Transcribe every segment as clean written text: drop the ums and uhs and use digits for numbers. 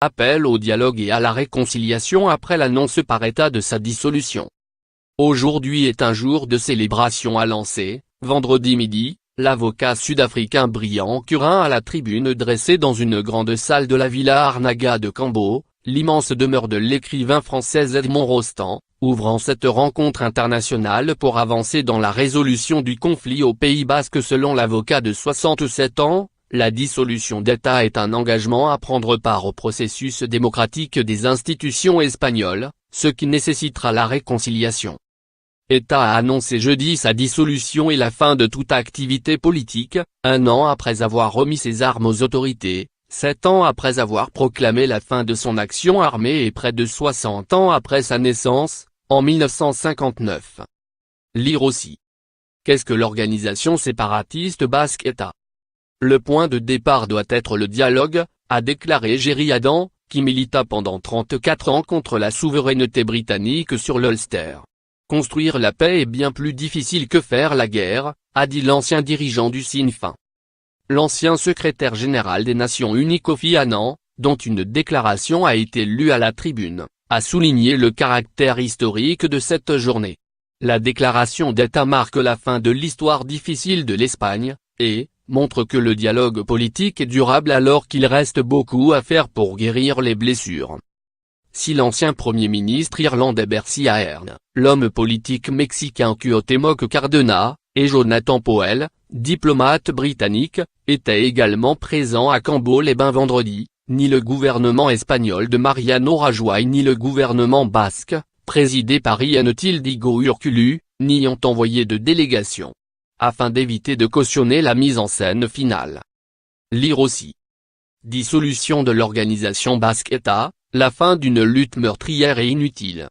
appelle au dialogue et à la réconciliation après l'annonce par État de sa dissolution. Aujourd'hui est un jour de célébration à lancer. Vendredi midi, l'avocat sud-africain Brian Currin à la tribune dressée dans une grande salle de la Villa Arnaga de Cambo, l'immense demeure de l'écrivain français Edmond Rostand, ouvrant cette rencontre internationale pour avancer dans la résolution du conflit au Pays Basque. Selon l'avocat de 67 ans, la dissolution d'État est un engagement à prendre part au processus démocratique des institutions espagnoles, ce qui nécessitera la réconciliation. État a annoncé jeudi sa dissolution et la fin de toute activité politique, un an après avoir remis ses armes aux autorités, 7 ans après avoir proclamé la fin de son action armée et près de 60 ans après sa naissance, en 1959. Lire aussi. Qu'est-ce que l'organisation séparatiste basque État ? Le point de départ doit être le dialogue, a déclaré Gerry Adam, qui milita pendant 34 ans contre la souveraineté britannique sur l'Ulster. Construire la paix est bien plus difficile que faire la guerre, a dit l'ancien dirigeant du Sinn Féin. L'ancien secrétaire général des Nations Unies Kofi Annan, dont une déclaration a été lue à la tribune, a souligné le caractère historique de cette journée. La déclaration d'État marque la fin de l'histoire difficile de l'Espagne, et montre que le dialogue politique est durable alors qu'il reste beaucoup à faire pour guérir les blessures. Si l'ancien Premier ministre irlandais Bercy Ahern, l'homme politique mexicain Cuauhtémoc Cárdenas, et Jonathan Powell, diplomate britannique, étaient également présents à Cambo-les-Bains vendredi, ni le gouvernement espagnol de Mariano Rajoy ni le gouvernement basque, présidé par Ian Tildigo Urkullu, n'y ont envoyé de délégation, afin d'éviter de cautionner la mise en scène finale. Lire aussi. Dissolution de l'organisation basque État, la fin d'une lutte meurtrière et inutile.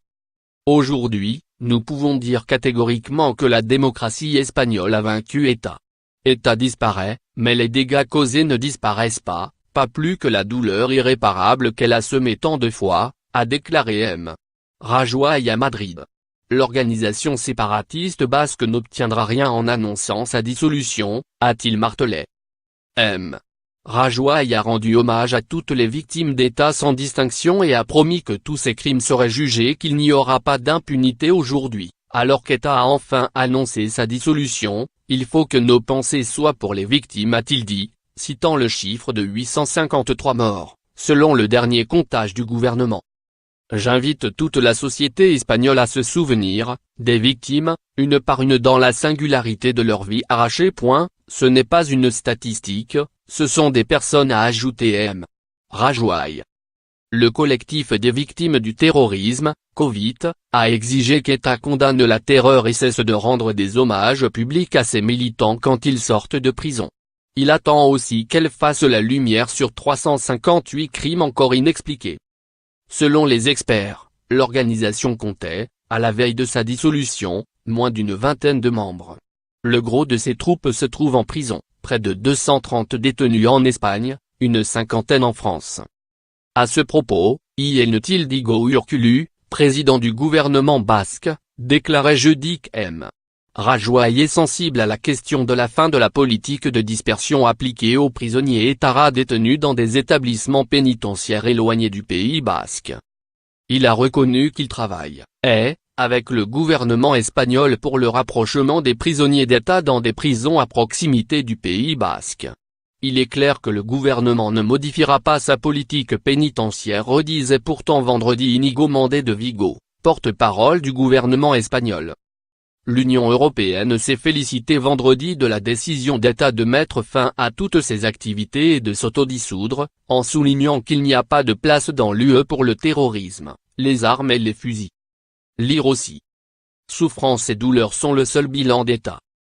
Aujourd'hui, nous pouvons dire catégoriquement que la démocratie espagnole a vaincu État. État disparaît, mais les dégâts causés ne disparaissent pas plus que la douleur irréparable qu'elle a semée tant de fois, a déclaré M. Rajoy à Madrid. L'organisation séparatiste basque n'obtiendra rien en annonçant sa dissolution, a-t-il martelé. M. Rajoy a rendu hommage à toutes les victimes d'État sans distinction et a promis que tous ces crimes seraient jugés, qu'il n'y aura pas d'impunité aujourd'hui. Alors qu'État a enfin annoncé sa dissolution, il faut que nos pensées soient pour les victimes, a-t-il dit, citant le chiffre de 853 morts, selon le dernier comptage du gouvernement. J'invite toute la société espagnole à se souvenir des victimes, une par une dans la singularité de leur vie arrachée. Ce n'est pas une statistique, ce sont des personnes, a ajouté M. Rajoy. Le collectif des victimes du terrorisme, Covid, a exigé qu'État condamne la terreur et cesse de rendre des hommages publics à ses militants quand ils sortent de prison. Il attend aussi qu'elle fasse la lumière sur 358 crimes encore inexpliqués. Selon les experts, l'organisation comptait, à la veille de sa dissolution, moins d'une vingtaine de membres. Le gros de ses troupes se trouve en prison, près de 230 détenus en Espagne, une cinquantaine en France. À ce propos, Ian Tildigo Urkullu, président du gouvernement basque, déclarait jeudi qu'M. Rajoy est sensible à la question de la fin de la politique de dispersion appliquée aux prisonniers étarras détenus dans des établissements pénitentiaires éloignés du Pays basque. Il a reconnu qu'il travaille, avec le gouvernement espagnol pour le rapprochement des prisonniers d'État dans des prisons à proximité du Pays basque. Il est clair que le gouvernement ne modifiera pas sa politique pénitentiaire, redisait pourtant vendredi Íñigo Méndez de Vigo, porte-parole du gouvernement espagnol. L'Union européenne s'est félicitée vendredi de la décision d'État de mettre fin à toutes ses activités et de s'autodissoudre, en soulignant qu'il n'y a pas de place dans l'UE pour le terrorisme, les armes et les fusils. Lire aussi. Souffrance et douleur sont le seul bilan d'État.